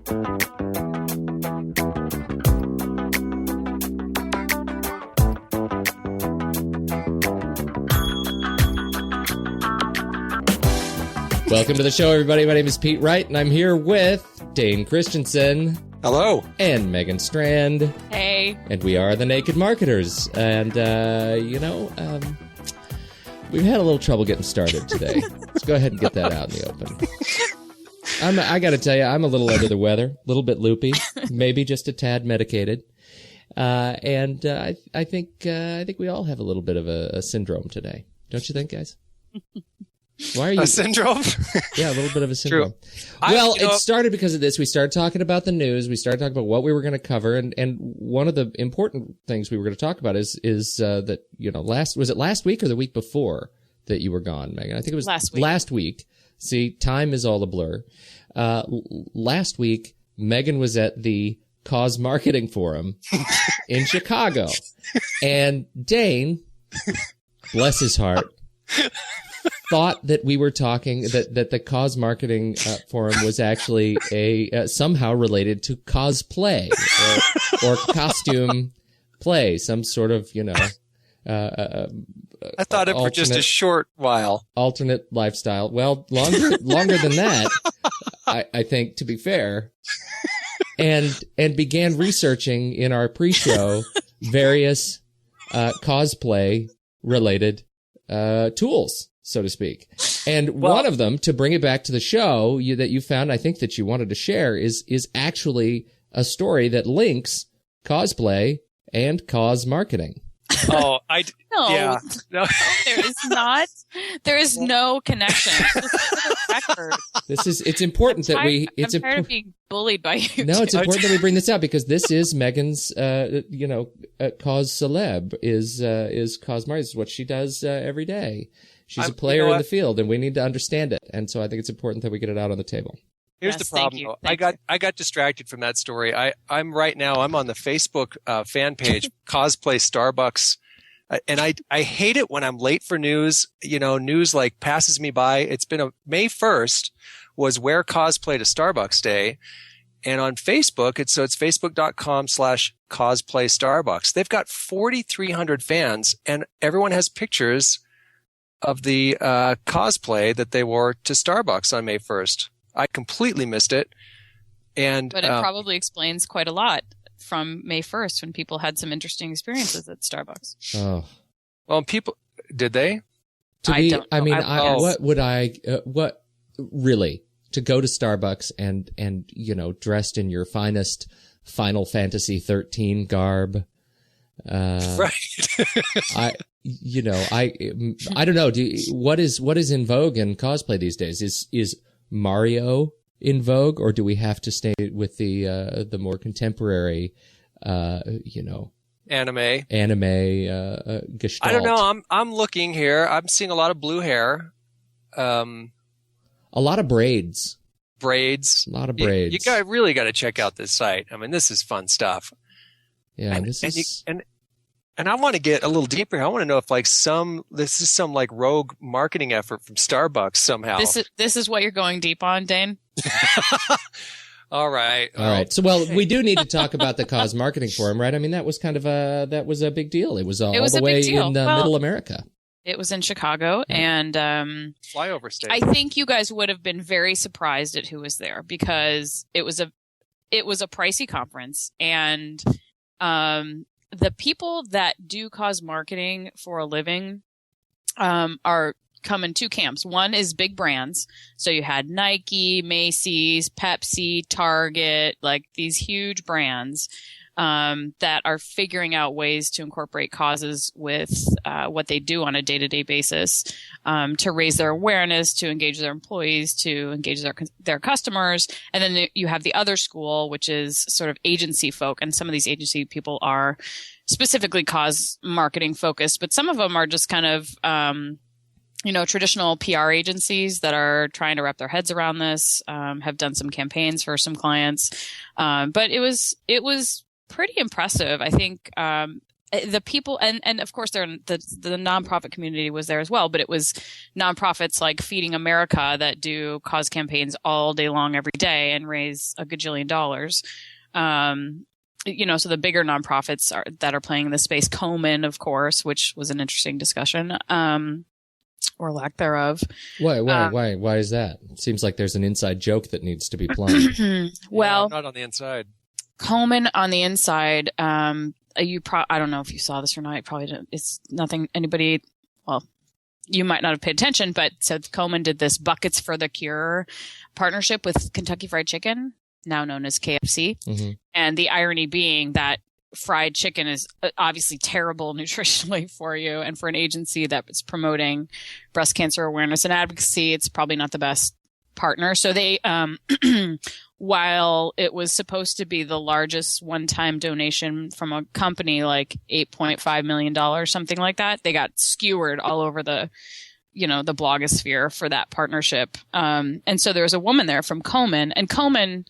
Welcome to the show, everybody. My name is Pete Wright, and I'm here with Dane Christensen. Hello. And Megan Strand. Hey. And we are the Naked Marketers. And, we've had a little trouble getting started today. Let's go ahead and get that out in the open. I got to tell you, I'm a little under the weather, a little bit loopy, maybe just a tad medicated. I think we all have a little bit of a syndrome today. Don't you think, guys? Why are you... A syndrome? Yeah, a little bit of a syndrome. True. Well, it started because of this. We started talking about the news. We started talking about what we were going to cover. And one of the important things we were going to talk about is that, was it last week or the week before that you were gone, Megan? I think it was last week. See, time is all a blur. Last week, Megan was at the Cause Marketing Forum in Chicago. And Dane, bless his heart, thought that we were talking that the Cause Marketing Forum was actually somehow related to cosplay or costume play, some sort of I thought it for just a short while. Alternate lifestyle. Well, longer than that, I think, to be fair, and began researching in our pre-show various cosplay related tools, so to speak. And one of them, to bring it back to the show, that you found, I think that you wanted to share, is actually a story that links cosplay and cause marketing. Oh, No, yeah. No. There is not. There is no connection. It's important that we. I'm tired of being bullied by you. No, it's important that we bring this out because this is Megan's, cause celeb is cause marketing. This is what she does every day. She's a player in the field, and we need to understand it. And so I think it's important that we get it out on the table. Here's the problem, though. I got distracted from that story. I'm right now, I'm on the Facebook fan page, Cosplay Starbucks. And I hate it when I'm late for news. News like passes me by. It's been May 1st was Wear Cosplay to Starbucks Day. And on Facebook, it's facebook.com/cosplay Starbucks. They've got 4,300 fans, and everyone has pictures of the cosplay that they wore to Starbucks on May 1st. I completely missed it. But it probably explains quite a lot from May 1st when people had some interesting experiences at Starbucks. Oh. Well, did they? Don't know. What really, to go to Starbucks and dressed in your finest Final Fantasy 13 garb. Right. I don't know. What is in vogue in cosplay these days? Is Mario in vogue, or do we have to stay with the more contemporary, anime gestalt? I don't know. I'm looking here. I'm seeing a lot of blue hair. A lot of braids. A lot of braids. You really got to check out this site. I mean, this is fun stuff. Yeah, and I want to get a little deeper. I want to know if this is some rogue marketing effort from Starbucks somehow. This is what you're going deep on, Dane? All right. So, we do need to talk about the Cause Marketing Forum, right? I mean, that was a big deal. It was all the way in Middle America. It was in Chicago, and flyover state. I think you guys would have been very surprised at who was there because it was a pricey conference, and the people that do cause marketing for a living are come in two camps. One is big brands. So you had Nike, Macy's, Pepsi, Target, like these huge brands that are figuring out ways to incorporate causes with what they do on a day-to-day basis to raise their awareness, to engage their employees, to engage their customers. And then you have the other school, which is sort of agency folk. And some of these agency people are specifically cause marketing focused, but some of them are just kind of traditional PR agencies that are trying to wrap their heads around this, have done some campaigns for some clients. But it was pretty impressive. I think the people, and of course, the nonprofit community was there as well, but it was nonprofits like Feeding America that do cause campaigns all day long, every day, and raise a gajillion dollars. So the bigger nonprofits that are playing in the space, Komen, of course, which was an interesting discussion, or lack thereof. Why is that? It seems like there's an inside joke that needs to be plumbed. Well, not on the inside. Komen on the inside, I don't know if you saw this or not. Probably don't. It's nothing anybody, well, you might not have paid attention, but so Komen did this Buckets for the Cure partnership with Kentucky Fried Chicken, now known as KFC. Mm-hmm. And the irony being that fried chicken is obviously terrible nutritionally for you. And for an agency that is promoting breast cancer awareness and advocacy, it's probably not the best partner. So they, while it was supposed to be the largest one-time donation from a company, like $8.5 million, something like that, they got skewered all over the blogosphere for that partnership. And so there was a woman there from Komen, and Komen,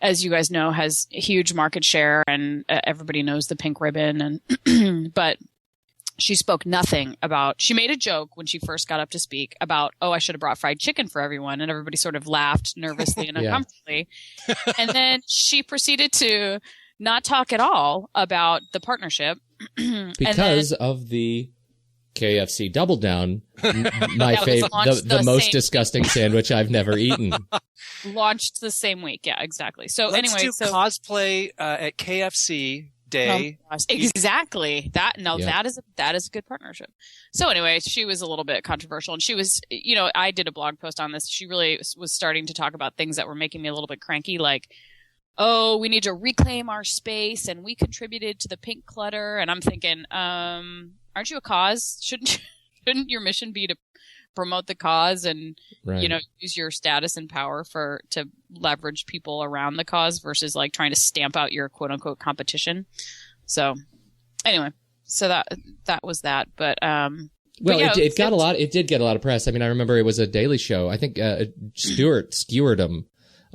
as you guys know, has a huge market share, and everybody knows the pink ribbon. And but she spoke nothing about. She made a joke when she first got up to speak about, I should have brought fried chicken for everyone, and everybody sort of laughed nervously and uncomfortably. And then she proceeded to not talk at all about the partnership because of the KFC Double Down, my favorite, the most disgusting sandwich I've never eaten. Launched the same week, yeah, exactly. So Let's anyway, do cosplay at KFC Day. Exactly. That is a good partnership. So anyway, she was a little bit controversial, and she was, I did a blog post on this. She really was starting to talk about things that were making me a little bit cranky, like, we need to reclaim our space, and we contributed to the pink clutter. And I'm thinking, aren't you a cause? Shouldn't your mission be to promote the cause and, use your status and power to leverage people around the cause versus like trying to stamp out your quote unquote competition? So anyway, so that was that. But, it got a lot. It did get a lot of press. I mean, I remember it was a Daily Show. I think, Stewart skewered him.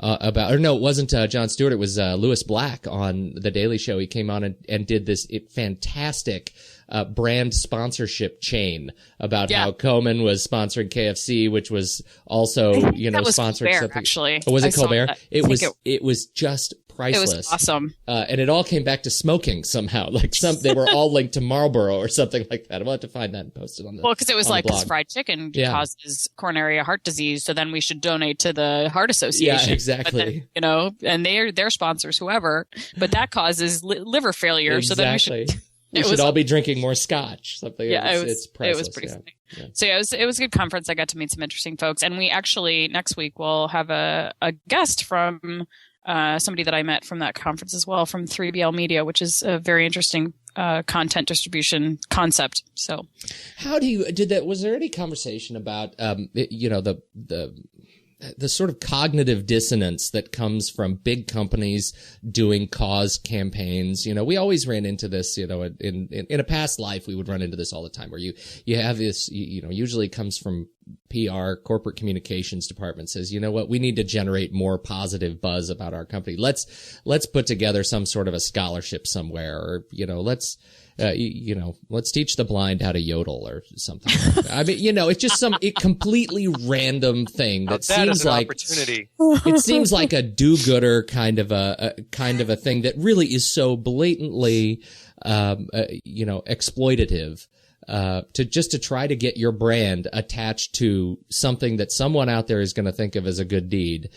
It wasn't Jon Stewart. It was Louis Black on the Daily Show. He came on and did this fantastic brand sponsorship chain about how Komen was sponsoring KFC, which was also sponsoring Colbert, something. Actually, was it Colbert? It was just priceless. It was awesome. And it all came back to smoking somehow. Like they were all linked to Marlboro or something like that. I'll have to find that and post it on the Well, because it was like this fried chicken causes coronary heart disease, so then we should donate to the Heart Association. Yeah, exactly. Then, and they're sponsors, whoever. But that causes liver failure, exactly. So then we should. We should all be drinking more scotch. Something. Yeah, it's priceless. It was pretty funny. Yeah. So it was a good conference. I got to meet some interesting folks, and we actually next week will have a guest from somebody that I met from that conference as well, from 3BL Media, which is a very interesting content distribution concept. So, how do you was there any conversation about the sort of cognitive dissonance that comes from big companies doing cause campaigns? We always ran into this, in a past life, we would run into this all the time, where you have this, usually it comes from PR, corporate communications department says, we need to generate more positive buzz about our company. Let's put together some sort of a scholarship somewhere, or, let's teach the blind how to yodel or something. I mean, it's just some completely random thing that seems like opportunity. It seems like a do-gooder kind of a thing that really is so blatantly, exploitative. To try to get your brand attached to something that someone out there is going to think of as a good deed.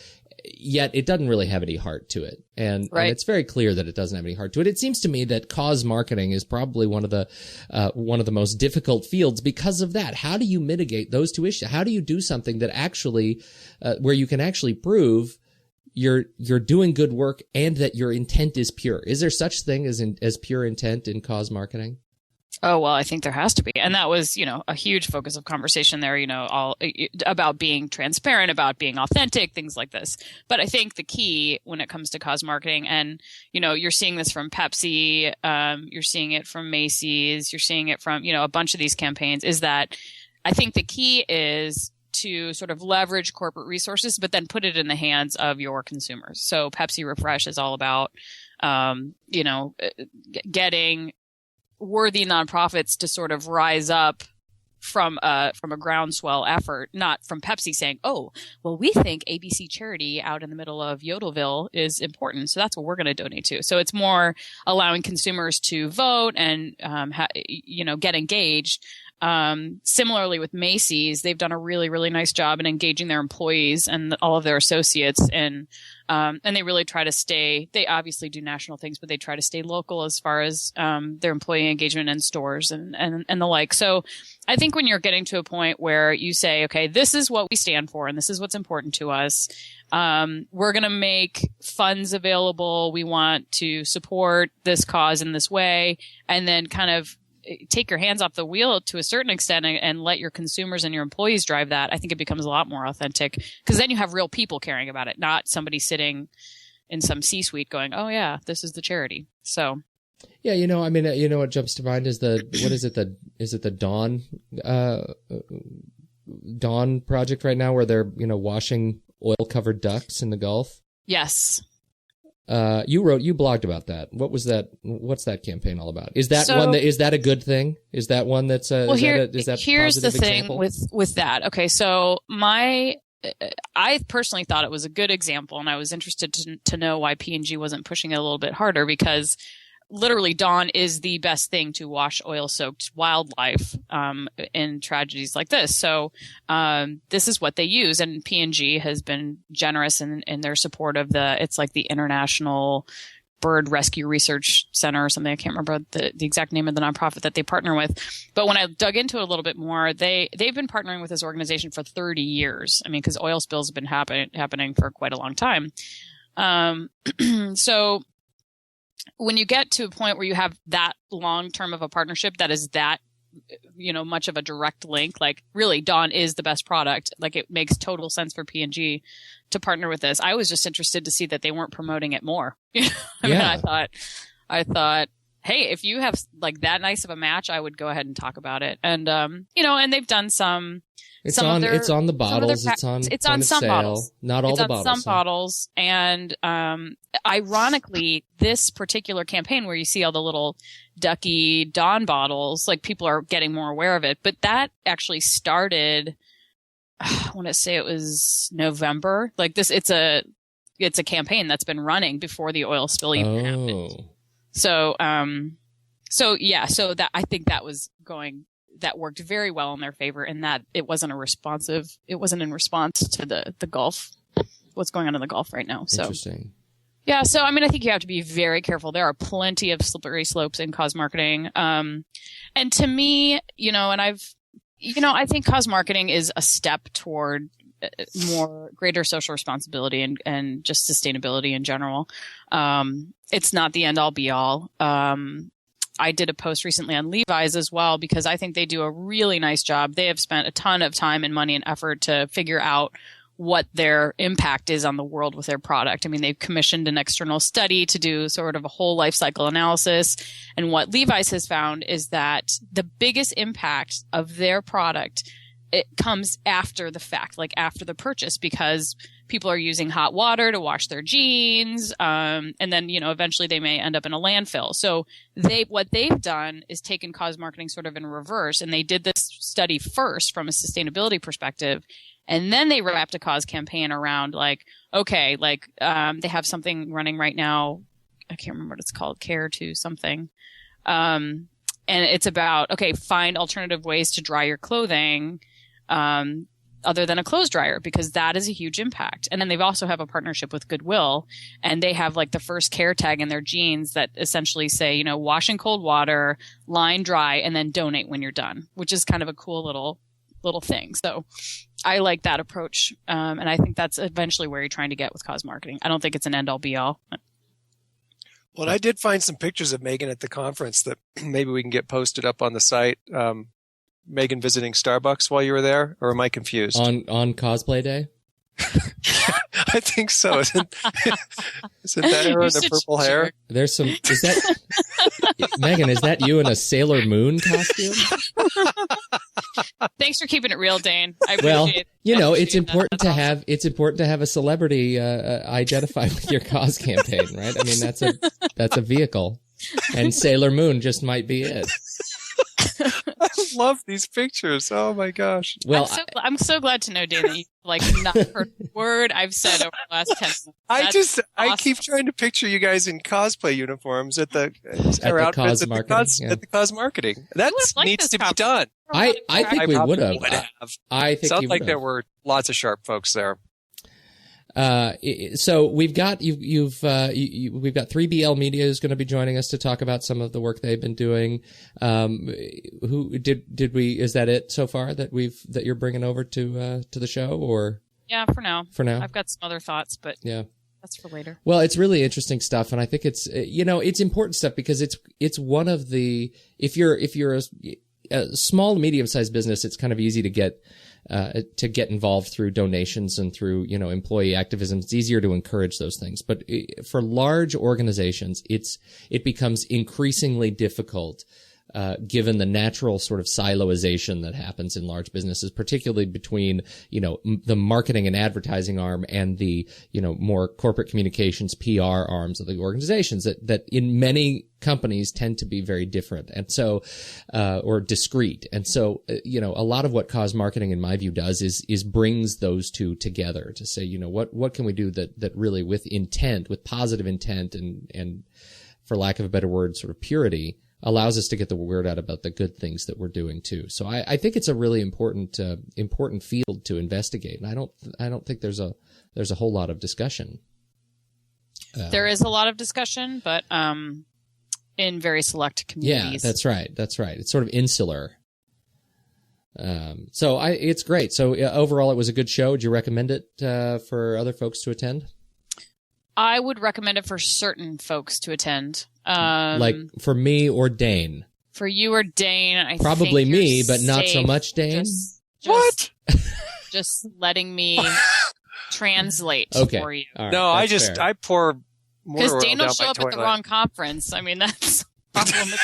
Yet it doesn't really have any heart to it. And it's very clear that it doesn't have any heart to it. It seems to me that cause marketing is probably one of the most difficult fields because of that. How do you mitigate those two issues? How do you do something that actually, where you can actually prove you're doing good work and that your intent is pure? Is there such thing as pure intent in cause marketing? Oh, well, I think there has to be. And that was, a huge focus of conversation there, all about being transparent, about being authentic, things like this. But I think the key when it comes to cause marketing, and, you're seeing this from Pepsi, you're seeing it from Macy's, you're seeing it from, a bunch of these campaigns, is that I think the key is to sort of leverage corporate resources, but then put it in the hands of your consumers. So Pepsi Refresh is all about, getting worthy nonprofits to sort of rise up from a groundswell effort, not from Pepsi saying, oh, well, we think ABC Charity out in the middle of Yodelville is important, so that's what we're going to donate to. So it's more allowing consumers to vote and, get engaged. Similarly with Macy's, they've done a really, really nice job in engaging their employees and all of their associates. And they really try to they obviously do national things, but they try to stay local as far as, their employee engagement in stores and the like. So I think when you're getting to a point where you say, okay, this is what we stand for and this is what's important to us. We're going to make funds available. We want to support this cause in this way, and then kind of take your hands off the wheel to a certain extent and let your consumers and your employees drive that. I think it becomes a lot more authentic, because then you have real people caring about it, not somebody sitting in some C-suite going, oh yeah, this is the charity. So. Yeah. What jumps to mind is is it the Dawn project right now, where they're, washing oil covered ducks in the Gulf? Yes. You blogged about that. What's that campaign all about? Is that a good thing? Is that one that's here's the thing example? with that. Okay. So I personally thought it was a good example, and I was interested to know why P&G wasn't pushing it a little bit harder, because literally Dawn is the best thing to wash oil-soaked wildlife in tragedies like this. So this is what they use, and P&G has been generous in their support of it's like the International Bird Rescue Research Center or something. I can't remember the exact name of the nonprofit that they partner with. But when I dug into it a little bit more, they've been partnering with this organization for 30 years. I mean, because oil spills have been happening for quite a long time. So when you get to a point where you have that long term of a partnership that is that, much of a direct link, like really Dawn is the best product. Like it makes total sense for P&G to partner with this. I was just interested to see that they weren't promoting it more. I thought, hey, if you have like that nice of a match, I would go ahead and talk about it. And, and they've done some. It's on the bottles. It's on some bottles. Not all the bottles. It's on some bottles. And, ironically, this particular campaign where you see all the little ducky Dawn bottles, like people are getting more aware of it. But that actually started, I want to say it was November. Like this, it's a campaign that's been running before the oil spill even happened. So I think that worked very well in their favor, in that it wasn't in response to the Gulf, what's going on in the Gulf right now. So interesting. Yeah. So, I think you have to be very careful. There are plenty of slippery slopes in cause marketing. And to me, I think cause marketing is a step toward greater social responsibility and just sustainability in general. It's not the end all be all. I did a post recently on Levi's as well, because I think they do a really nice job. They have spent a ton of time and money and effort to figure out what their impact is on the world with their product. They've commissioned an external study to do sort of a whole life cycle analysis. And what Levi's has found is that the biggest impact of their product, it comes after the fact, like after the purchase, because people are using hot water to wash their jeans. And then, eventually they may end up in a landfill. So what they've done is taken cause marketing sort of in reverse. And they did this study first from a sustainability perspective. And then they wrapped a cause campaign around they have something running right now. I can't remember what it's called, Care to something. And it's about, find alternative ways to dry your clothing, other than a clothes dryer, because that is a huge impact. And then they've also have a partnership with Goodwill, and they have like the first care tag in their jeans that essentially say, wash in cold water, line dry, and then donate when you're done, which is kind of a cool little thing. So I like that approach. And I think that's eventually where you're trying to get with cause marketing. I don't think it's an end all be all. Well, I did find some pictures of Megan at the conference that maybe we can get posted up on the site. Megan visiting Starbucks while you were there, or am I confused? On cosplay day? I think so. Isn't that her in the purple hair? There's some. Is that Megan? Is that you in a Sailor Moon costume? Thanks for keeping it real, Dane. I appreciate it's important to have a celebrity identify with your cause campaign, right? That's a vehicle. And Sailor Moon just might be it. I love these pictures. Oh my gosh. Well, I'm so glad to know, Dan, that you not heard a word I've said over the last 10 minutes. I keep trying to picture you guys in cosplay uniforms at the cos marketing. That needs to be done. I think we would have. I think sounds like there were lots of sharp folks there. So we've got we've got 3BL Media is going to be joining us to talk about some of the work they've been doing. Who did we? Is that it so far that you're bringing over to the show, or? Yeah, for now. I've got some other thoughts, but yeah, that's for later. Well, it's really interesting stuff, and I think it's it's important stuff because it's one of the if you're a small to medium sized business, it's kind of easy to get involved through donations and through, employee activism. It's easier to encourage those things. But for large organizations, it becomes increasingly difficult, given the natural sort of siloization that happens in large businesses, particularly between, the marketing and advertising arm and the, more corporate communications, PR arms of the organizations that in many companies tend to be very different. And so, or discrete. And so, a lot of what cause marketing, in my view, does is brings those two together to say, what can we do that really with intent, with positive intent and for lack of a better word, sort of purity, allows us to get the word out about the good things that we're doing too. So I think it's a really important field to investigate. And I don't think there's a whole lot of discussion. There is a lot of discussion, but, in very select communities. Yeah, that's right. It's sort of insular. So it's great. So overall, it was a good show. Would you recommend it for other folks to attend? I would recommend it for certain folks to attend. Like for me or Dane? For you or Dane, I probably think me, but not so much Dane. What? Just letting me translate for you. Right, no, I pour more because Dane will show up at the wrong conference. I mean, that's problematic.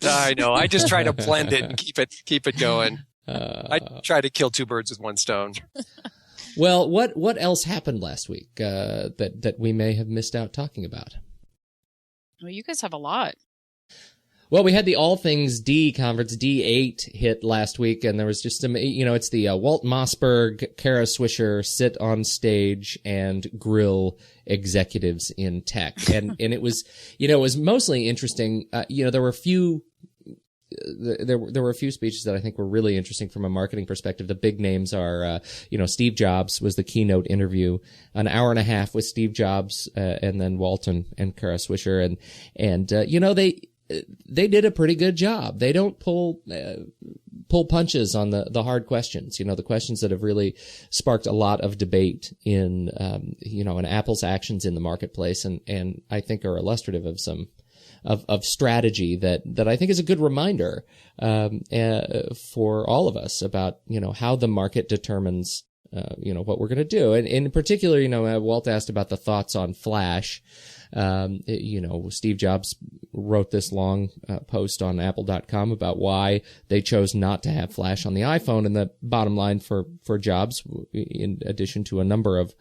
I know. I just try to blend it and keep it going. I try to kill two birds with one stone. Well, what else happened last week that we may have missed out talking about? Well, you guys have a lot. Well, we had the All Things D conference, D8 hit last week, and there was just, it's the Walt Mossberg, Kara Swisher sit on stage and grill executives in tech. And it was, it was mostly interesting. There were a few, there were a few speeches that I think were really interesting from a marketing perspective. The big names are, Steve Jobs was the keynote interview, an hour and a half with Steve Jobs, and then Walt and Kara Swisher. And they did a pretty good job. They don't pull punches on the hard questions, the questions that have really sparked a lot of debate in Apple's actions in the marketplace, and I think are illustrative of some of strategy that I think is a good reminder for all of us about how the market determines what we're going to do. And in particular, Walt asked about the thoughts on Flash. Steve Jobs wrote this long post on Apple.com about why they chose not to have Flash on the iPhone. And the bottom line for Jobs, in addition to a number of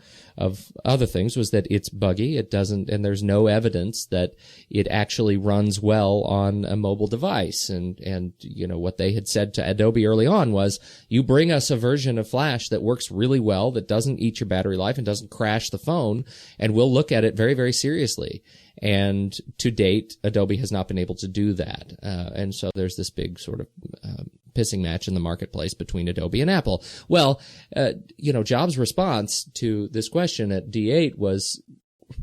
other things, was that it's buggy. It doesn't, and there's no evidence that it actually runs well on a mobile device. And what they had said to Adobe early on was, you bring us a version of Flash that works really well, that doesn't eat your battery life and doesn't crash the phone, and we'll look at it very, very seriously. And to date, Adobe has not been able to do that. And so there's this big sort of pissing match in the marketplace between Adobe and Apple. Well, Jobs' response to this question at D8 was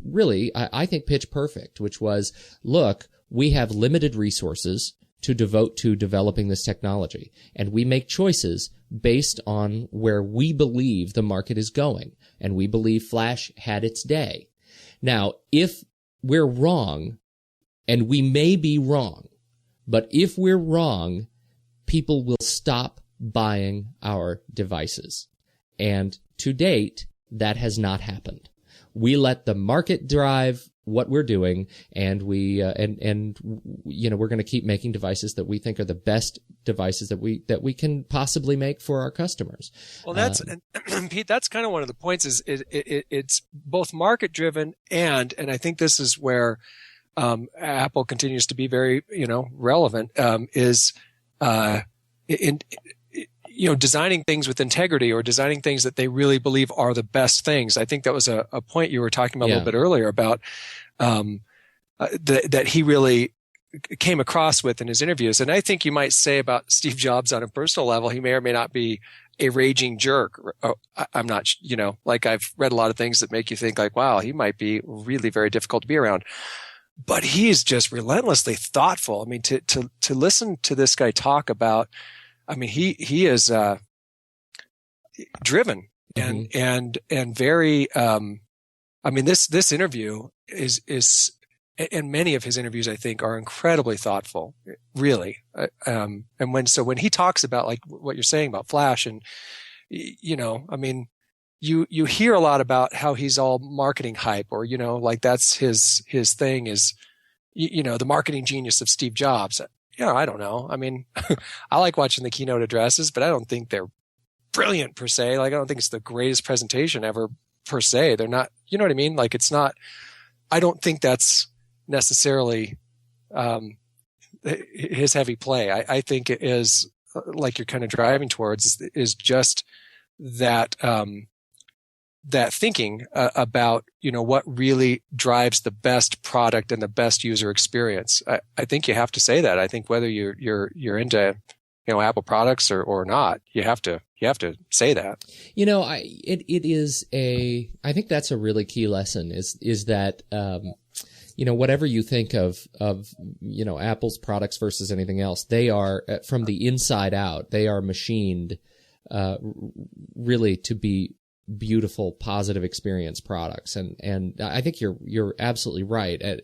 really, I think, pitch perfect, which was, look, we have limited resources to devote to developing this technology, and we make choices based on where we believe the market is going. And we believe Flash had its day. Now, if we're wrong, and we may be wrong, but if we're wrong, people will stop buying our devices. And to date, that has not happened. We let the market drive what we're doing, and we're going to keep making devices that we think are the best devices that we can possibly make for our customers. Well, Pete, that's kind of one of the points is it's both market driven and I think this is where Apple continues to be very, relevant, is in designing things with integrity, or designing things that they really believe are the best things. I think that was a point you were talking about a little bit earlier about that he really came across with in his interviews. And I think you might say about Steve Jobs on a personal level, he may or may not be a raging jerk. I'm not, like I've read a lot of things that make you think like, wow, he might be really very difficult to be around. But he's just relentlessly thoughtful. I mean, to listen to this guy talk about, I mean, he is driven and very. I mean, this interview is, and many of his interviews, I think, are incredibly thoughtful. Really, and when he talks about like what you're saying about Flash, and I mean, you hear a lot about how he's all marketing hype, or like that's his thing is, the marketing genius of Steve Jobs. I don't know. I mean, I like watching the keynote addresses, but I don't think they're brilliant per se. Like, I don't think it's the greatest presentation ever per se. They're not, you know what I mean? Like, it's not, I don't think that's necessarily, his heavy play. I think it is, like you're kind of driving towards, is just that, that thinking about, what really drives the best product and the best user experience. I think you have to say that. I think whether you're into, Apple products or not, you have to say that. I think that's a really key lesson is that, whatever you think of, Apple's products versus anything else, they are from the inside out, they are machined, really to be beautiful, positive experience products. And I think you're absolutely right. And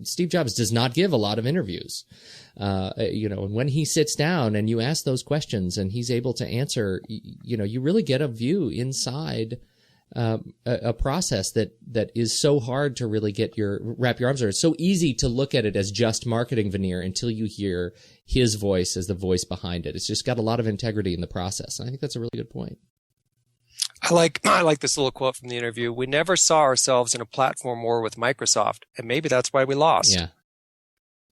Steve Jobs does not give a lot of interviews. And when he sits down and you ask those questions and he's able to answer, you really get a view inside a process that is so hard to really wrap your arms around. It's so easy to look at it as just marketing veneer until you hear his voice as the voice behind it. It's just got a lot of integrity in the process. And I think that's a really good point. I like this little quote from the interview. We never saw ourselves in a platform war with Microsoft, and maybe that's why we lost.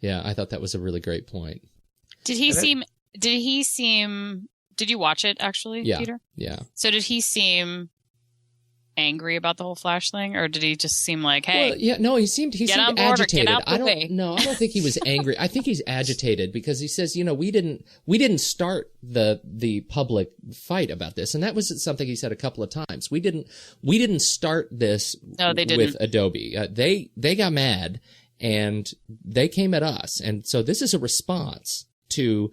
Yeah, I thought that was a really great point. Did you watch it actually, Peter? Yeah. So did he seem angry about the whole Flash thing, or did he just seem like, hey, he seemed agitated. I don't think he was angry. I think he's agitated because he says, we didn't start the public fight about this, and that was something he said a couple of times. We didn't start this with Adobe. They got mad and they came at us, and so this is a response to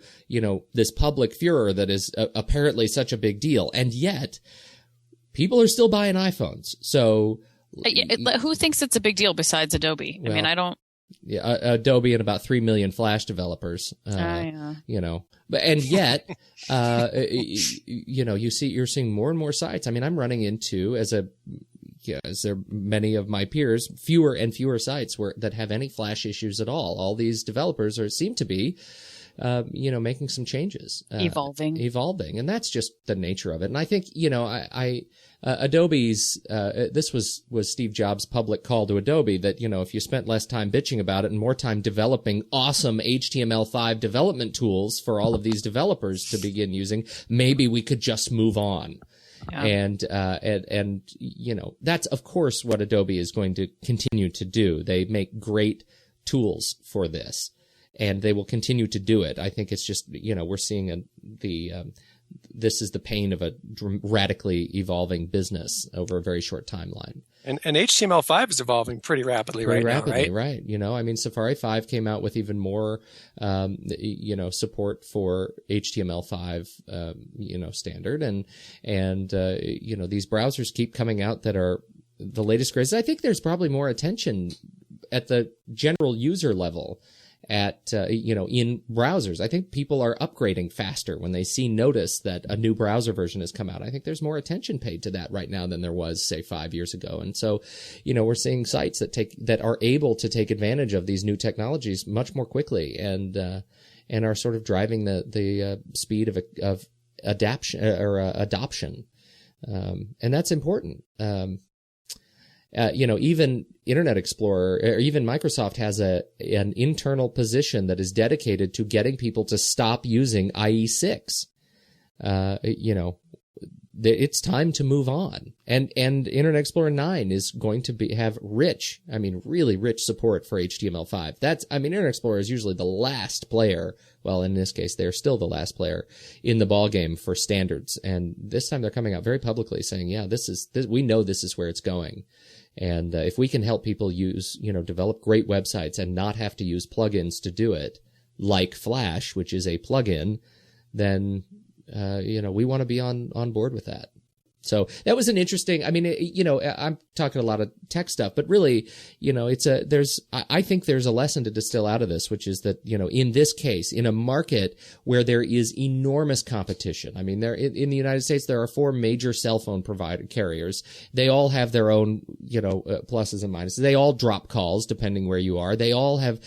this public furor that is apparently such a big deal, and yet people are still buying iPhones. So who thinks it's a big deal besides Adobe? Well, I mean, I don't. Yeah, Adobe and about 3 million Flash developers. And yet, you're seeing more and more sites. I mean, I'm running into as there many of my peers, fewer and fewer sites that have any Flash issues at all. All these developers seem to be making some changes, evolving, and that's just the nature of it. And I think, Adobe's, this was Steve Jobs' public call to Adobe that, if you spent less time bitching about it and more time developing awesome HTML5 development tools for all of these developers to begin using, maybe we could just move on. Yeah. And that's of course what Adobe is going to continue to do. They make great tools for this, and they will continue to do it. I think it's just, we're seeing this is the pain of a radically evolving business over a very short timeline. And HTML5 is evolving pretty rapidly now, right? Right. I mean, Safari 5 came out with even more, support for HTML5, standard. And these browsers keep coming out that are the latest grades. I think there's probably more attention at the general user level in browsers. I think people are upgrading faster when they notice that a new browser version has come out. I think there's more attention paid to that right now than there was, say, 5 years ago. And so, we're seeing sites that are able to take advantage of these new technologies much more quickly and are sort of driving the speed of adoption. And that's important. even Internet Explorer or even Microsoft has an internal position that is dedicated to getting people to stop using IE6. It's time to move on. And Internet Explorer 9 is going to have really rich support for HTML5. Internet Explorer is usually the last player. Well, in this case, they're still the last player in the ballgame for standards. And this time they're coming out very publicly saying, yeah, we know this is where it's going. And if we can help people develop great websites and not have to use plugins to do it, like Flash, which is a plugin, then we want to be on board with that. So that was an interesting, I'm talking a lot of tech stuff, but really, I think there's a lesson to distill out of this, which is that, in this case, in a market where there is enormous competition, in the United States, there are 4 major cell phone carriers. They all have their own, pluses and minuses. They all drop calls depending where you are. They all have,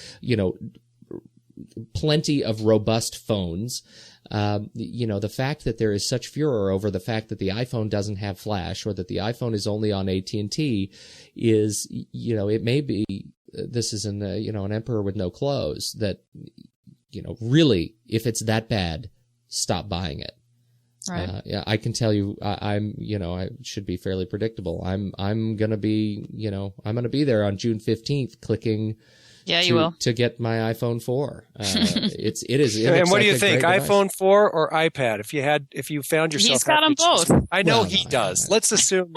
plenty of robust phones. The fact that there is such furor over the fact that the iPhone doesn't have Flash or that the iPhone is only on AT&T is, it may be, this is an emperor with no clothes that, really, if it's that bad, stop buying it. Right. I can tell you, I should be fairly predictable. I'm going to be there on June 15th clicking. Yeah, you will. To get my iPhone 4. It is. And what do you think? iPhone 4 or iPad? If you found yourself, he's got them both. I know he does. Let's assume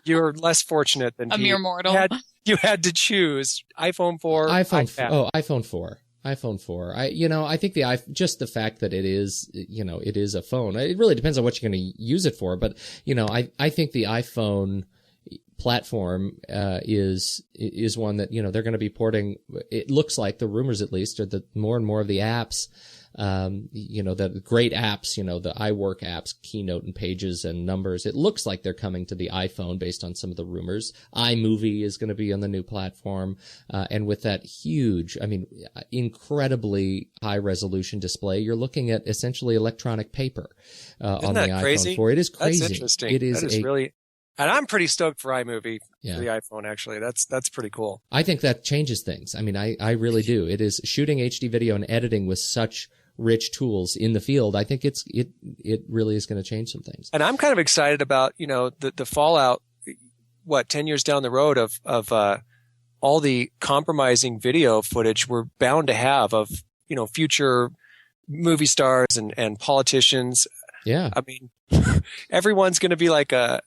you're less fortunate than a mere mortal. You had to choose iPhone 4. iPhone 4. iPhone 4. I think just the fact that it is a phone. It really depends on what you're going to use it for. But I think the iPhone platform is one that they're going to be porting. It looks like, the rumors at least are that more and more of the apps, the great apps, the iWork apps, Keynote and Pages and Numbers, it looks like they're coming to the iPhone based on some of the rumors. iMovie is going to be on the new platform, and with that huge, incredibly high resolution display, you're looking at essentially electronic paper on the iPhone 4. It is crazy. That's interesting. That is really. And I'm pretty stoked for iMovie for the iPhone, actually. That's pretty cool. I think that changes things. I really do. It is shooting HD video and editing with such rich tools in the field. I think it really is going to change some things. And I'm kind of excited about, the fallout, 10 years down the road of all the compromising video footage we're bound to have of, future movie stars and politicians. Yeah. Everyone's going to be like a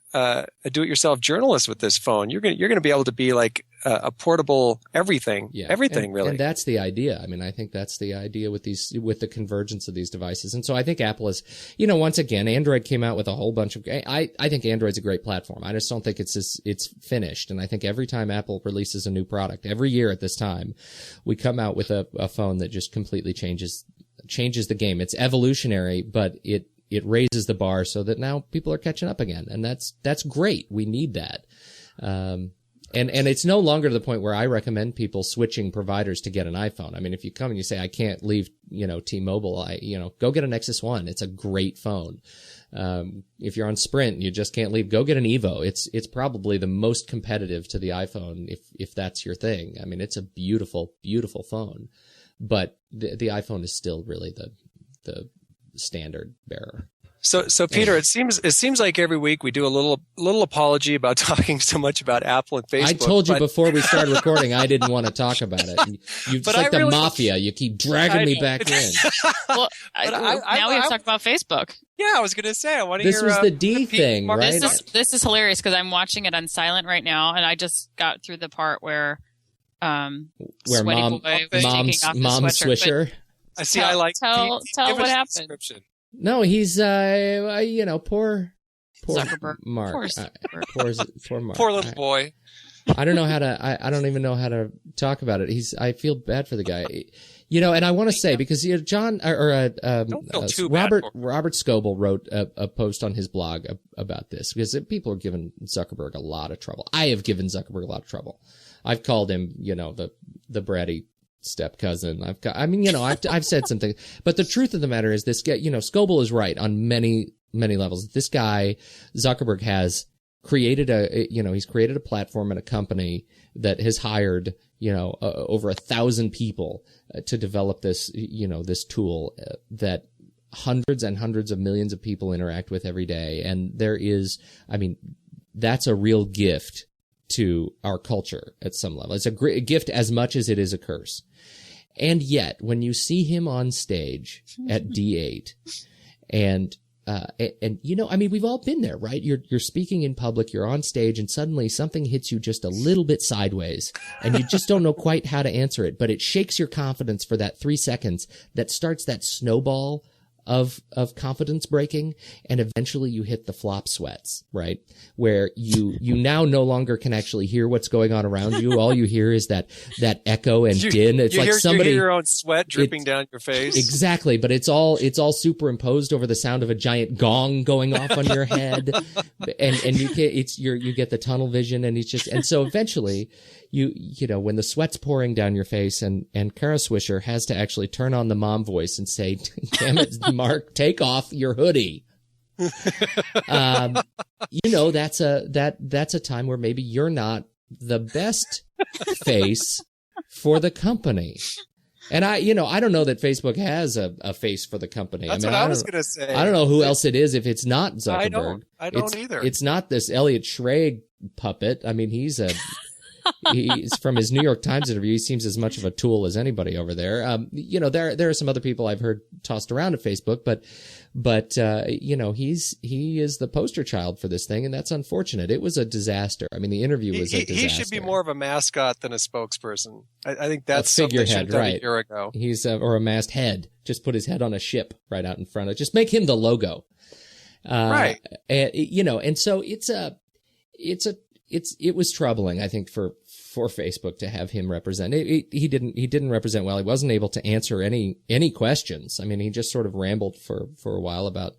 do-it-yourself journalist with this phone. You're going to be able to be like a portable everything. Yeah. Everything, really. And that's the idea. I think that's the idea with the convergence of these devices. And so I think Apple is, once again, Android came out with a whole bunch of. I think Android's a great platform. I just don't think it's finished. And I think every time Apple releases a new product, every year at this time, we come out with a phone that just completely changes the game. It's evolutionary, but it raises the bar so that now people are catching up again. And that's great. We need that. And it's no longer to the point where I recommend people switching providers to get an iPhone. If you come and you say, I can't leave, T-Mobile, go get a Nexus 1. It's a great phone. If you're on Sprint and you just can't leave, go get an Evo. It's probably the most competitive to the iPhone if that's your thing. It's a beautiful, beautiful phone, but the iPhone is still really the standard bearer. So Peter, it seems like every week we do a little apology about talking so much about Apple and Facebook. I told you before we started recording I didn't want to talk about it. It's like the mafia. You keep dragging me back in. Well, now we have to talk about Facebook. Yeah, I was going to say, I want to hear. This was the D thing, right? This is hilarious because I'm watching it on silent right now, and I just got through the part where mom swisher. I see. I like. Tell what happened. No, he's poor Zuckerberg. Mark. Poor Mark. Poor little boy. I don't know how to. I don't even know how to talk about it. I feel bad for the guy. And I want to say because John Robert Scoble wrote a post on his blog about this because people are giving Zuckerberg a lot of trouble. I have given Zuckerberg a lot of trouble. I've called him, the bratty step cousin. I've said something, but the truth of the matter is this guy, Scoble is right on many, many levels. This guy, Zuckerberg, has created he's created a platform and a company that has hired, over 1,000 people to develop this, this tool that hundreds and hundreds of millions of people interact with every day. And that's a real gift to our culture at some level. It's a great gift as much as it is a curse. And yet, when you see him on stage at D8 and we've all been there, right? You're speaking in public, you're on stage, and suddenly something hits you just a little bit sideways, and you just don't know quite how to answer it, but it shakes your confidence for that 3 seconds that starts that snowball of confidence breaking, and eventually you hit the flop sweats, right? Where you now no longer can actually hear what's going on around you. All you hear is that echo and din. It's like somebody, you hear your own sweat dripping down your face. Exactly, but it's all superimposed over the sound of a giant gong going off on your head, and you get the tunnel vision, and so eventually when the sweat's pouring down your face, and Kara Swisher has to actually turn on the mom voice and say, "Damn it, Mark, take off your hoodie." That's a time where maybe you're not the best face for the company. And I don't know that Facebook has a face for the company. That's what I was going to say. I don't know who else it is if it's not Zuckerberg. I don't either. It's not this Elliot Schrage puppet. I mean, he's from his New York Times interview, he seems as much of a tool as anybody over there. There are some other people I've heard tossed around at Facebook, but he is the poster child for this thing, and that's unfortunate. It was a disaster. I mean, the interview was a disaster. He should be more of a mascot than a spokesperson. I think that's a figurehead, right? A year ago, he's or a mast head. Just put his head on a ship right out in front of. Just make him the logo, right? And so it was troubling, I think, for Facebook to have him represent. He didn't represent well. He wasn't able to answer any questions. I mean, he just sort of rambled for a while about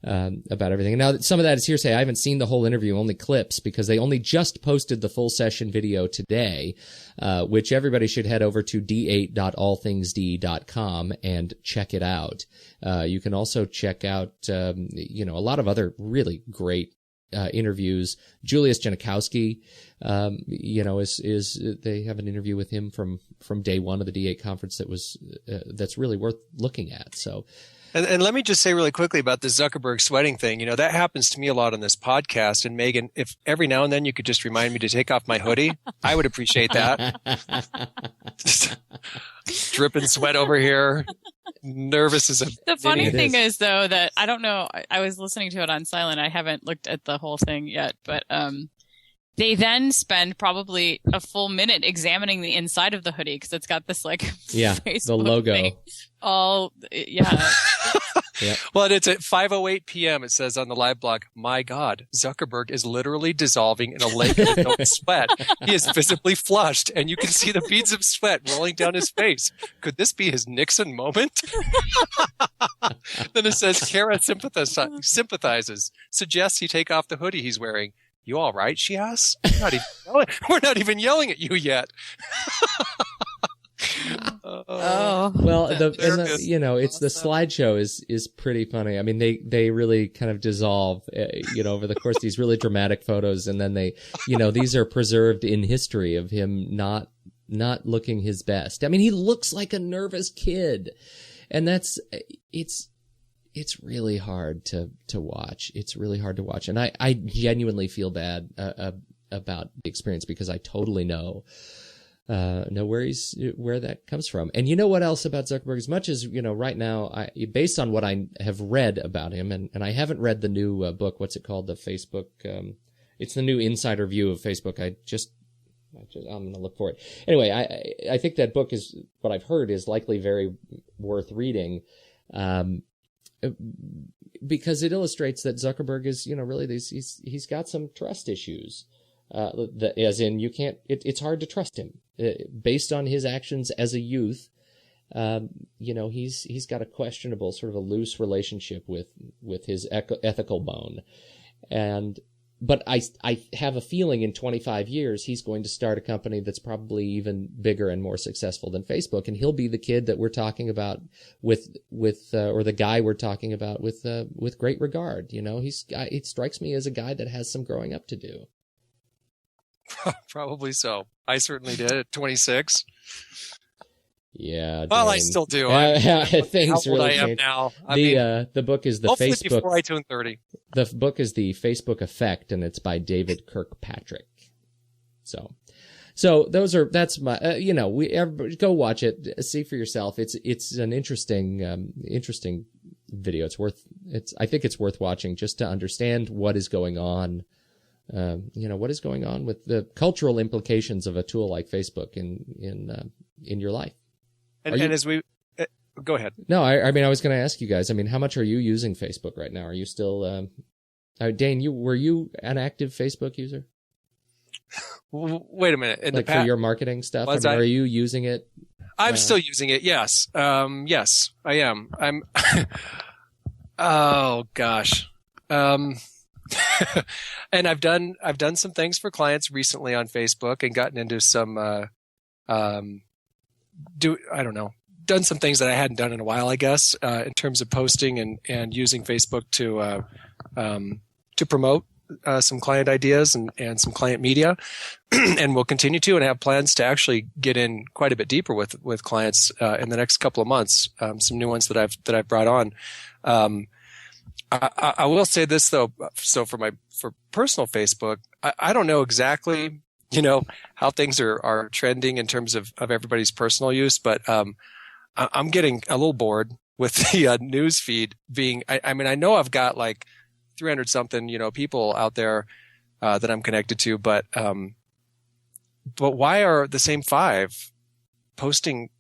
everything. And now some of that is hearsay. I haven't seen the whole interview, only clips, because they only just posted the full session video today, which everybody should head over to d8.allthingsd.com and check it out. You can also check out a lot of other really great interviews. Julius Janikowski, is they have an interview with him from day one of the D8 conference that's really worth looking at. So, and let me just say really quickly about the Zuckerberg sweating thing. That happens to me a lot on this podcast. And Megan, if every now and then you could just remind me to take off my hoodie, I would appreciate that. Just dripping sweat over here. Nervous as a The funny thing is, though, that I don't know. I was listening to it on silent. I haven't looked at the whole thing yet, but they then spend probably a full minute examining the inside of the hoodie because it's got this Facebook the logo. thing. Yep. Well, it's at 5:08 p.m. It says on the live blog, "My God, Zuckerberg is literally dissolving in a lake of his own sweat. He is visibly flushed, and you can see the beads of sweat rolling down his face. Could this be his Nixon moment?" Then it says, "Kara sympathizes, suggests he take off the hoodie he's wearing. You all right?" she asks. We're not even yelling at you yet. Well, the slideshow is pretty funny. I mean, they really kind of dissolve, over the course of these really dramatic photos, and then they, these are preserved in history of him not looking his best. I mean, he looks like a nervous kid, and it's really hard to watch. It's really hard to watch, and I genuinely feel bad about the experience because I totally know where that comes from. And you know what else about Zuckerberg? As much as, right now, based on what I have read about him, and I haven't read the new book, what's it called? The Facebook, it's the new insider view of Facebook. I'm going to look for it. Anyway, I think that book is, what I've heard, is likely very worth reading, because it illustrates that Zuckerberg is, really, he's got some trust issues. As in, you can't. It's hard to trust him based on his actions as a youth. He's got a questionable, sort of a loose relationship with his ethical bone, but I have a feeling in 25 years he's going to start a company that's probably even bigger and more successful than Facebook, and he'll be the kid that we're talking about with or the guy we're talking about with great regard. You know, it strikes me as a guy that has some growing up to do. Probably so. I certainly did at 26. Yeah. Well, I still do. Things really I am change. now. The book is the hopefully Facebook. Before I turn 30. The book is the Facebook Effect, and it's by David Kirkpatrick. So that's my. Everybody go watch it, see for yourself. It's an interesting video. I think it's worth watching just to understand what is going on. What is going on with the cultural implications of a tool like Facebook in your life. And as we go ahead. No, I mean, I was going to ask you guys. I mean, how much are you using Facebook right now? Are you still, Dane? Were you an active Facebook user? Wait a minute. For your marketing stuff, are you using it? I'm still using it. Yes. Yes, I am. I'm. Oh gosh. And I've done some things for clients recently on Facebook and gotten into some done some things that I hadn't done in a while, I guess, in terms of posting and using Facebook to promote some client ideas and some client media, and we'll continue to and have plans to actually get in quite a bit deeper with clients in the next couple of months. Some new ones that I've brought on. I will say this though. So for personal Facebook, I don't know exactly, how things are trending in terms of everybody's personal use, but I'm getting a little bored with the news feed being. I mean, I know I've got like 300 something, people out there that I'm connected to, but why are the same 5 posting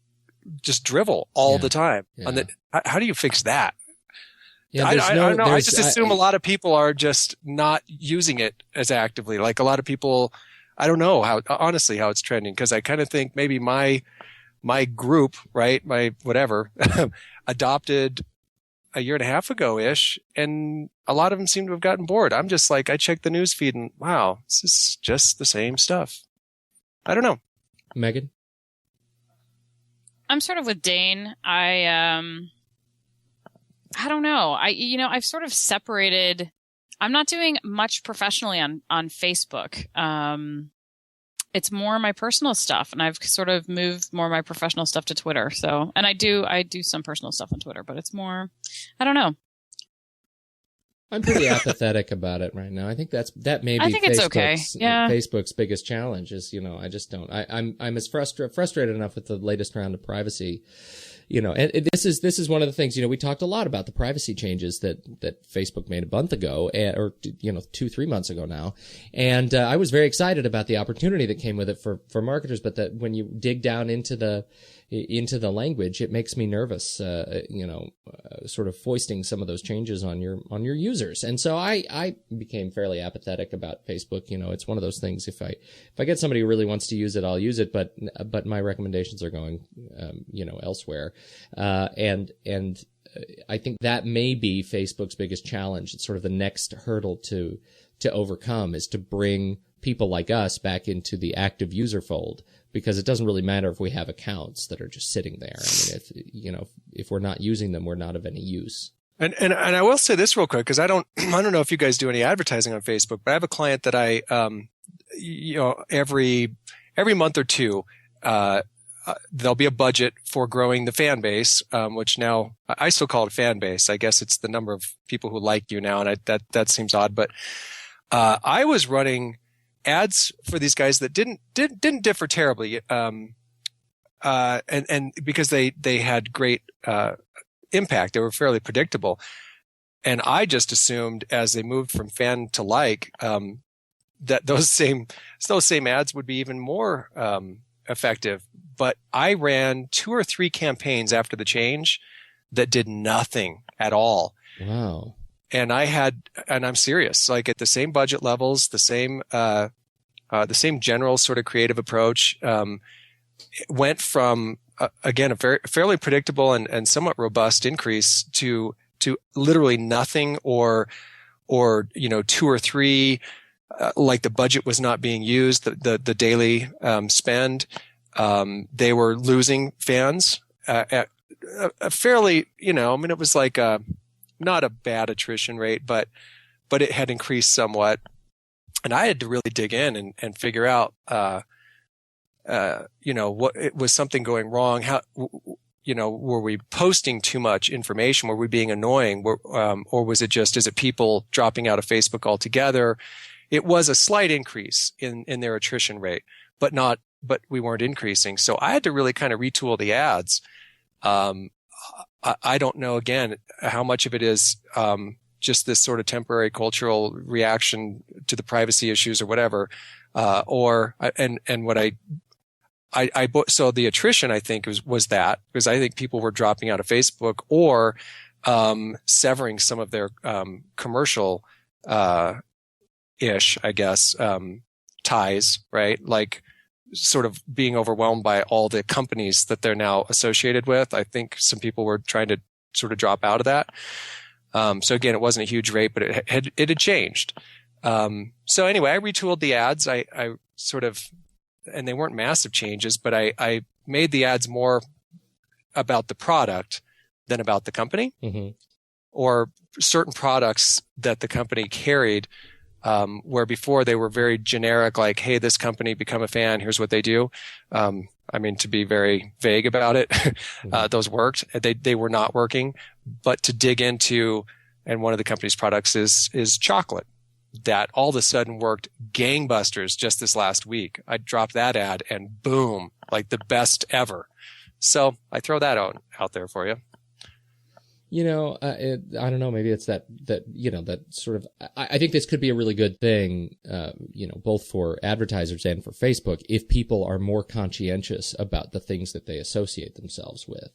just drivel all the time? Yeah. How do you fix that? Yeah, I don't know. I just assume a lot of people are just not using it as actively. Like a lot of people, I don't know how it's trending, because I kind of think maybe my group, right, my whatever, adopted a year and a half ago ish, and a lot of them seem to have gotten bored. I'm just like, I check the news feed and wow, this is just the same stuff. I don't know. Megan? I'm sort of with Dane. I don't know. I've sort of separated. I'm not doing much professionally on Facebook. It's more my personal stuff, and I've sort of moved more of my professional stuff to Twitter. So, and I do some personal stuff on Twitter, but it's more, I don't know. I'm pretty apathetic about it right now. I think that may be it's okay. Yeah. Facebook's biggest challenge is, I just don't. I'm as frustrated enough with the latest round of privacy. And this is one of the things, we talked a lot about the privacy changes that Facebook made a month ago, or 2-3 months ago now. And I was very excited about the opportunity that came with it for marketers, but that when you dig down into the language, it makes me nervous, sort of foisting some of those changes on your users. And so I became fairly apathetic about Facebook. It's one of those things. If I get somebody who really wants to use it, I'll use it, but my recommendations are going, elsewhere. And I think that may be Facebook's biggest challenge. It's sort of the next hurdle to overcome, is to bring people like us back into the active user fold, because it doesn't really matter if we have accounts that are just sitting there. I mean, if we're not using them, we're not of any use. And I will say this real quick, because I don't know if you guys do any advertising on Facebook, but I have a client that I, every month or two, there'll be a budget for growing the fan base, which now I still call it a fan base. I guess it's the number of people who like you now, and that seems odd. But I was running ads for these guys that didn't differ terribly, and because they had great impact, they were fairly predictable, and I just assumed as they moved from fan to like, that those same ads would be even more effective. But I ran 2 or 3 campaigns after the change that did nothing at all. Wow. And I'm serious, like at the same budget levels, the same general sort of creative approach, went from, again, a fairly predictable and somewhat robust increase to literally nothing, or 2 or 3 like the budget was not being used, the daily spend. They were losing fans at a fairly, it was like not a bad attrition rate, but it had increased somewhat. And I had to really dig in and figure out, what it was something going wrong. How, were we posting too much information? Were we being annoying? Or was it just, is it people dropping out of Facebook altogether? It was a slight increase in their attrition rate, but we weren't increasing. So I had to really kind of retool the ads. I don't know, again, how much of it is, just this sort of temporary cultural reaction to the privacy issues or whatever. So the attrition, I think, was that, because I think people were dropping out of Facebook or, severing some of their, commercial, ish, I guess, ties, right? Like sort of being overwhelmed by all the companies that they're now associated with. I think some people were trying to sort of drop out of that. So again, it wasn't a huge rate, but it had changed. So anyway, I retooled the ads. I sort of, and they weren't massive changes, but I made the ads more about the product than about the company, or certain products that the company carried, where before they were very generic, like, hey, this company, become a fan, here's what they do. To be very vague about it, those worked. They were not working, but to dig into, and one of the company's products is chocolate. That all of a sudden worked gangbusters just this last week. I dropped that ad and boom, like the best ever. So I throw that out there for you. I don't know, maybe it's that sort of, I think this could be a really good thing, both for advertisers and for Facebook, if people are more conscientious about the things that they associate themselves with.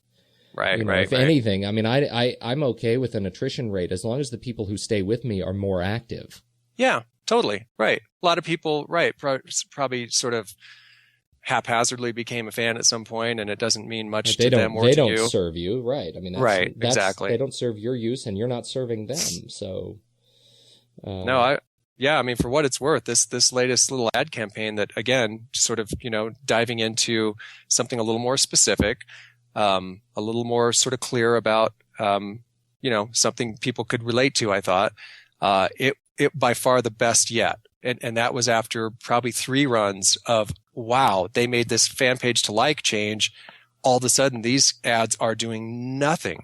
Right, If anything, I'm okay with an attrition rate as long as the people who stay with me are more active. Yeah, totally. Right. A lot of people, right, probably sort of haphazardly became a fan at some point, and it doesn't mean much to them or to you. They don't serve you, right? Exactly. They don't serve your use, and you're not serving them. So, for what it's worth, this latest little ad campaign that, again, sort of, diving into something a little more specific, a little more sort of clear about, something people could relate to, I thought, it by far the best yet. And that was after probably 3 runs of, wow, they made this fan page to like change. All of a sudden, these ads are doing nothing.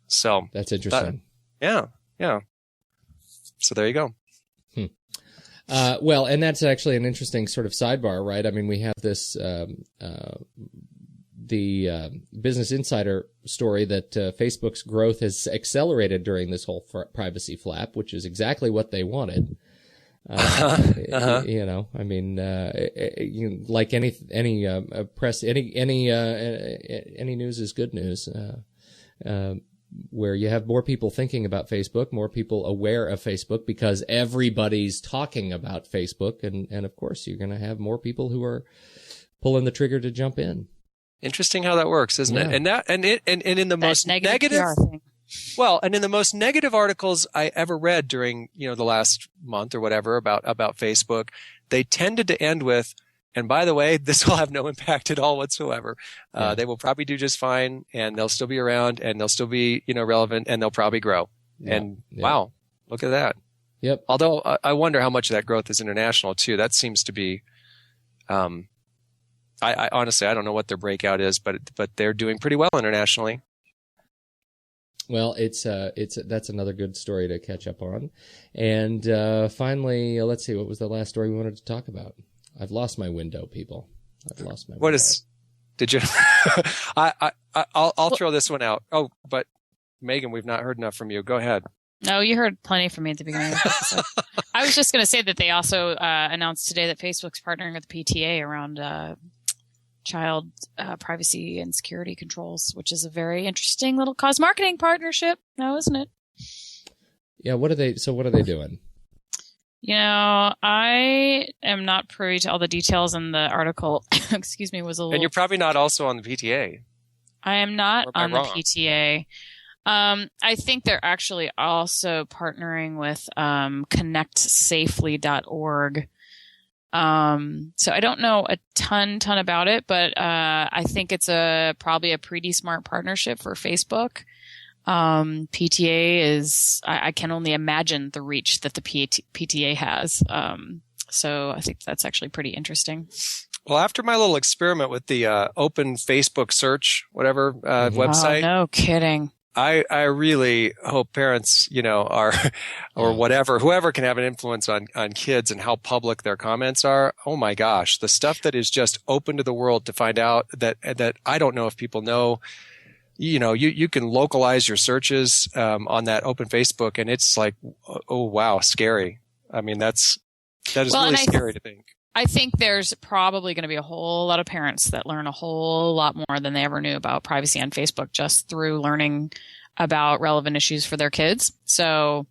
So that's interesting. Yeah. So there you go. Well, and that's actually an interesting sort of sidebar, right? I mean, we have this, the Business Insider story that Facebook's growth has accelerated during this whole privacy flap, which is exactly what they wanted. Like any press, any news is good news. Where you have more people thinking about Facebook, more people aware of Facebook because everybody's talking about Facebook, and of course you're going to have more people who are pulling the trigger to jump in. Interesting how that works, isn't it? And in the most negative well, and in the most negative articles I ever read during, the last month or whatever about Facebook, they tended to end with, and by the way, this will have no impact at all whatsoever. They will probably do just fine, and they'll still be around, and they'll still be, relevant, and they'll probably grow. Wow, look at that. Yep. Although I wonder how much of that growth is international too. That seems to be, I honestly, I don't know what their breakout is, but they're doing pretty well internationally. Well, that's another good story to catch up on. And finally, let's see, what was the last story we wanted to talk about? I've lost my window, people. I've lost my window. Did you? I'll throw this one out. Oh, but Megan, we've not heard enough from you. Go ahead. No, you heard plenty from me at the beginning of the episode. I was just going to say that they also announced today that Facebook's partnering with PTA around child privacy and security controls, which is a very interesting little cause marketing partnership now, isn't it? Yeah. What are they doing? I am not privy to all the details, and the article, excuse me, was a little... And you're probably not also on the PTA. I am not on the PTA. I think they're actually also partnering with connectsafely.org. So I don't know a ton about it, but I think it's probably a pretty smart partnership for Facebook. PTA is, I can only imagine the reach that the PTA has. So I think that's actually pretty interesting. Well, after my little experiment with the open Facebook search, whatever website. Oh, no kidding. I really hope parents, are, or whatever, whoever can have an influence on kids and how public their comments are. Oh my gosh, the stuff that is just open to the world to find out that I don't know if people know. You can localize your searches on that open Facebook, and it's like, oh wow, scary. I mean, that is really scary to think. I think there's probably going to be a whole lot of parents that learn a whole lot more than they ever knew about privacy on Facebook just through learning about relevant issues for their kids. So,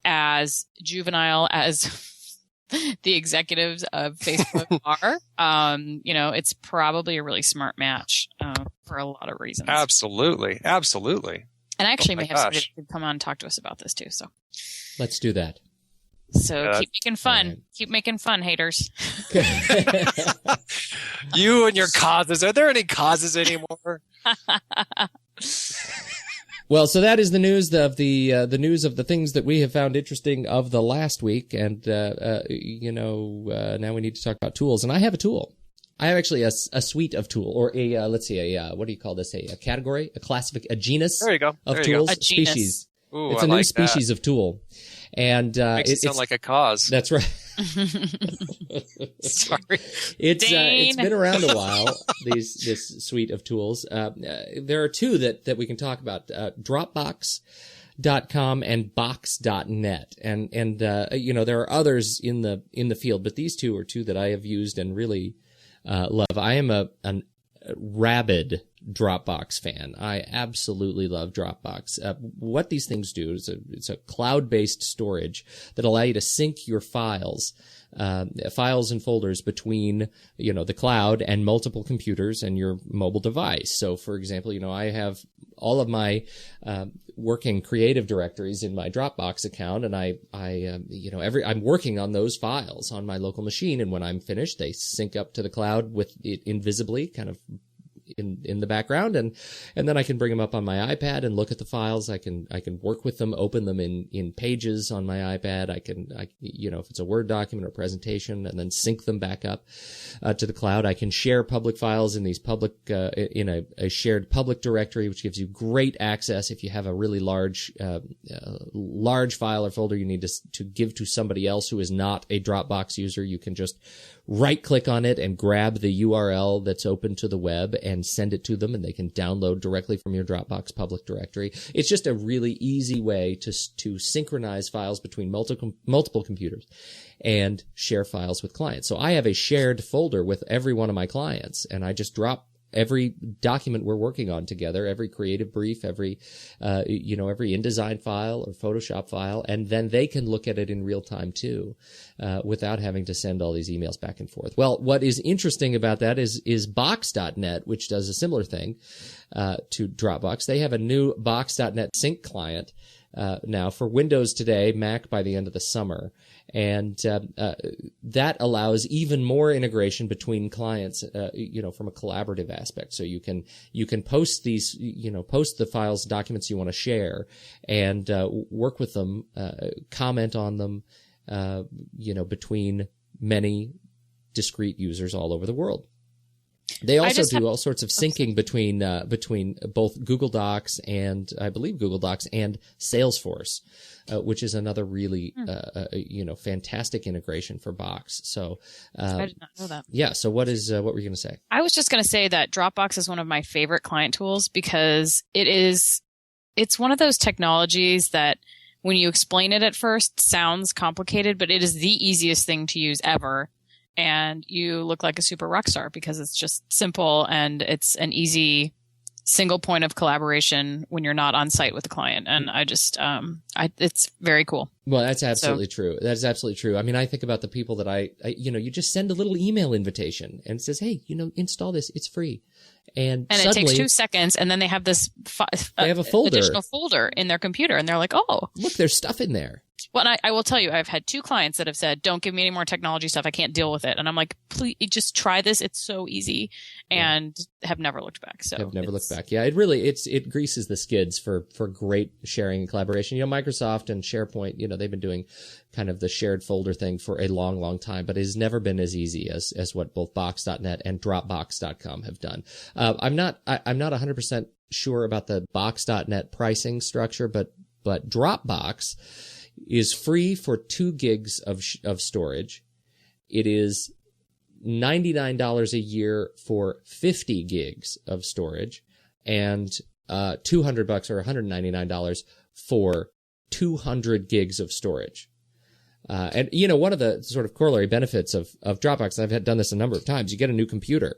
as juvenile as the executives of Facebook are, it's probably a really smart match for a lot of reasons. Absolutely. Absolutely. And I actually may have somebody who come on and talk to us about this too. So let's do that. So keep making fun. Right. Keep making fun, haters. You and your causes. Are there any causes anymore? Well, so that is the news of the news of the things that we have found interesting of the last week, and now we need to talk about tools. And I have a tool. I have actually a suite of tool, or what do you call this? A category, a genus. There you go. Of tools, a genus. Species. Ooh, it's a new species of tool. And makes it sound like a cause. That's right. Sorry. It's been around a while, this suite of tools. There are two that we can talk about, Dropbox.com and Box.net. And there are others in the field, but these two are two that I have used and really love. I am a rabid Dropbox fan. I absolutely love Dropbox. What these things do is it's a cloud-based storage that allow you to sync your files and folders between, the cloud and multiple computers and your mobile device. So, for example, I have all of my working creative directories in my Dropbox account, and I'm working on those files on my local machine, and when I'm finished, they sync up to the cloud with it invisibly, kind of in the background, and then I can bring them up on my iPad and look at the files. I can work with them, open them in Pages on my iPad. If it's a Word document or presentation, and then sync them back up to the cloud. I can share public files in these public in a shared public directory, which gives you great access. If you have a really large file or folder you need to give to somebody else who is not a Dropbox user, you can just right-click on it and grab the URL that's open to the web and send it to them, and they can download directly from your Dropbox public directory. It's just a really easy way to synchronize files between multiple computers and share files with clients. So I have a shared folder with every one of my clients, and I just drop every document we're working on together, every creative brief, every InDesign file or Photoshop file, and then they can look at it in real time too, without having to send all these emails back and forth. Well, what is interesting about that is Box.net, which does a similar thing to Dropbox. They have a new Box.net sync client now for Windows today, Mac by the end of the summer. And that allows even more integration between clients, from a collaborative aspect. So you can post these, post the files, documents you want to share, and work with them, comment on them, between many discrete users all over the world. They also do all sorts of syncing between both Google Docs and, I believe, Google Docs and Salesforce, which is another really fantastic integration for Box. So I did not know that. Yeah. So what were you going to say? I was just going to say that Dropbox is one of my favorite client tools because it's one of those technologies that when you explain it at first sounds complicated, but it is the easiest thing to use ever. And you look like a super rock star because it's just simple and it's an easy single point of collaboration when you're not on site with the client. And I just, it's very cool. Well, that's absolutely true. That is absolutely true. I mean, I think about the people that I you just send a little email invitation and it says, hey, install this. It's free. And it takes 2 seconds, and then they have this they have a folder. Additional folder in their computer, and they're like, oh. Look, there's stuff in there. Well, and I will tell you, I've had 2 clients that have said, don't give me any more technology stuff. I can't deal with it. And I'm like, please just try this. It's so easy, and have never looked back. So I've never looked back. Yeah, it greases the skids for great sharing and collaboration. Microsoft and SharePoint, they've been doing kind of the shared folder thing for a long, long time, but it has never been as easy as what both Box.net and Dropbox.com have done. I'm not 100% sure about the Box.net pricing structure, but Dropbox is free for 2 gigs of storage. It is $99 a year for 50 gigs of storage, and $200 or $199 for 200 gigs of storage. And one of the sort of corollary benefits of Dropbox, I've done this a number of times, you get a new computer,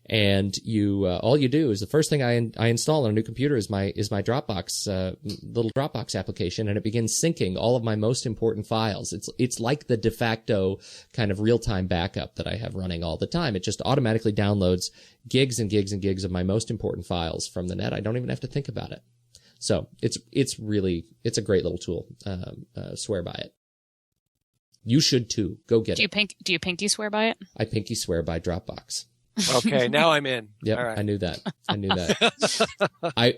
and you all you do is the first thing I install on a new computer is my Dropbox little Dropbox application, and it begins syncing all of my most important files. It's like the de facto kind of real-time backup that I have running all the time. It just automatically downloads gigs and gigs and gigs of my most important files from the net. I don't even have to think about it. So it's a great little tool. Swear by it. You should too. Go get it. Do you pinky swear by it? I pinky swear by Dropbox. Okay, now I'm in. Yep, all right. I knew that.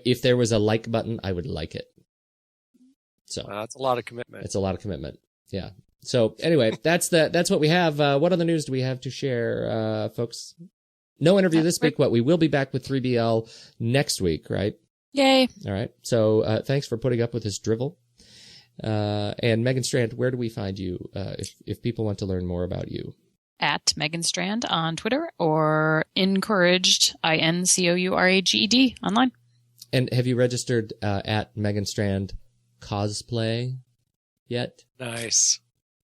If there was a like button, I would like it. So that's a lot of commitment. It's a lot of commitment. Yeah. So anyway, that's what we have. What other news do we have to share, folks? No interview this week. We will be back with 3BL next week, right? Yay. All right. So thanks for putting up with this drivel. And Megan Strand, where do we find you if people want to learn more about you? At Megan Strand on Twitter, or Encouraged, INCOURAGED online. And have you registered at Megan Strand Cosplay yet? Nice.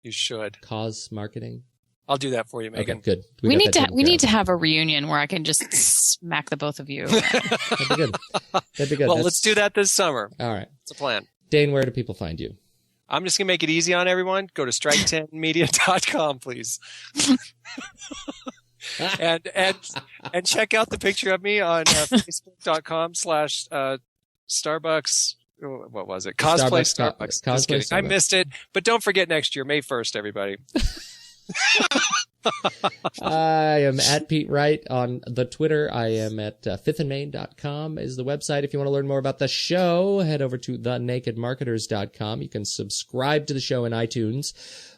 You should. Cause marketing. I'll do that for you, Megan. Okay, good. We need to have a reunion where I can just smack the both of you. That'd be good. Well, let's do that this summer. All right. It's a plan. Dane, where do people find you? I'm just going to make it easy on everyone. Go to strike10media.com, please. and check out the picture of me on facebook.com/Starbucks. What was it? Cosplay Starbucks. Just kidding. I missed it. But don't forget next year, May 1st, everybody. I am at Pete Wright on the Twitter. I am at fifthandmain.com is the website. If you want to learn more about the show, head over to thenakedmarketers.com. You can subscribe to the show in iTunes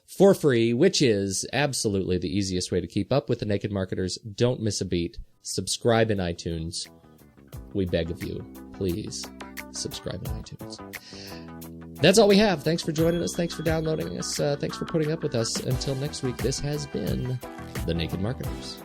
for free, which is absolutely the easiest way to keep up with the Naked Marketers. Don't miss a beat. Subscribe in iTunes. We beg of you, please subscribe in iTunes. That's all we have. Thanks for joining us. Thanks for downloading us. Thanks for putting up with us. Until next week, this has been The Naked Marketers.